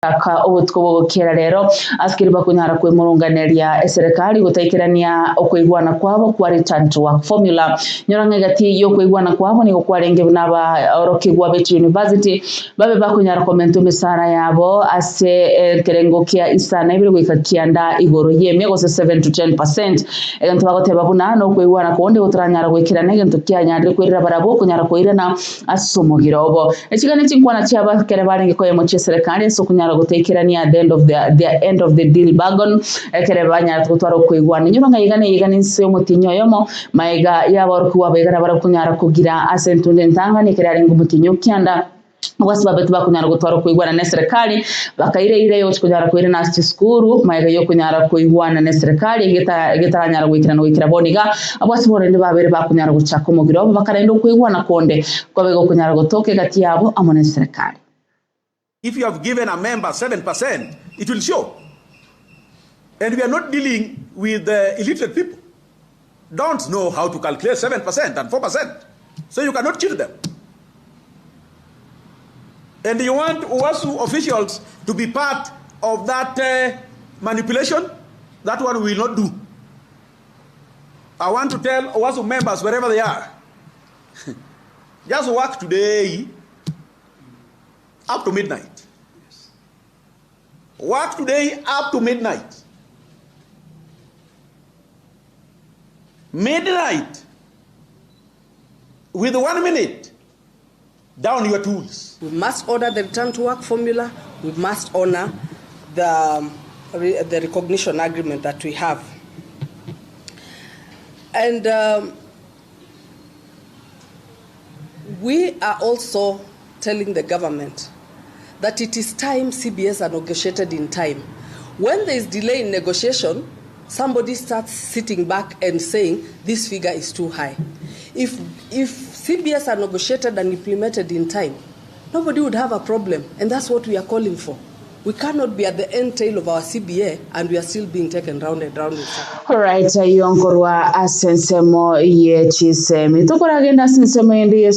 ka ubutko bukira rero askiri bakunyara kwe murunganeria Eserekari gutekerania okweigwana kwabo kwa return to work formula nyorange gati yo kweigwana kwabo ni okwarenge naba orokigwa Bechiuniversity babe bakunyara komento misara yabo ase kerengo kia isana ibiri gwikakianda igoro yeme gose 7 to 10% egantu bagoteba bunano okweigwana konde utranyara gwikirana egantu kia nyandire kwirira barabo kunyara kwirana asomogirobo ekigane chinkwana cyaba kere barenge koye mu Eserekari so kunyara gutekerania at the end of the deal bargain ekere banya twara kwigwana nyuma yigane nse mutinyo yomo maiga yabarokuwa begara barakunyara kugira asentunde ntanga ni kere ngo mutinyo kyanda wasi babetu bakunyara gutwara kwigwana na Eserekari bakaire yo kunyara kwire na skuru maiga yo kunyara kwigwana na Eserekari getaranyara gwikira boniga abwasi borende babere bakunyara gucaka umugiro bakarendo kwigwana konde kwabego kunyara gutoke gati yabo amone Eserekari. If you have given a member 7%, it will show. And we are not dealing with illiterate people. Don't know how to calculate 7% and 4%. So you cannot cheat them. And you want UWASU officials to be part of that manipulation? That one we will not do. I want to tell UWASU members, wherever they are, just work today up to midnight. Work today up to midnight. Midnight. With 1 minute. Down your tools. We must honor the return to work formula. We must honor the recognition agreement that we have. And we are also telling the government that it is time CBS are negotiated in time. When there is delay in negotiation, somebody starts sitting back and saying this figure is too high. If CBS are negotiated and implemented in time, nobody would have a problem, and that's what we are calling for. We cannot be at the end tail of our CBA and we are still being taken round and round. All right, yonkorwa asensemo ye chisemi. Tukora agenda asensemo yendi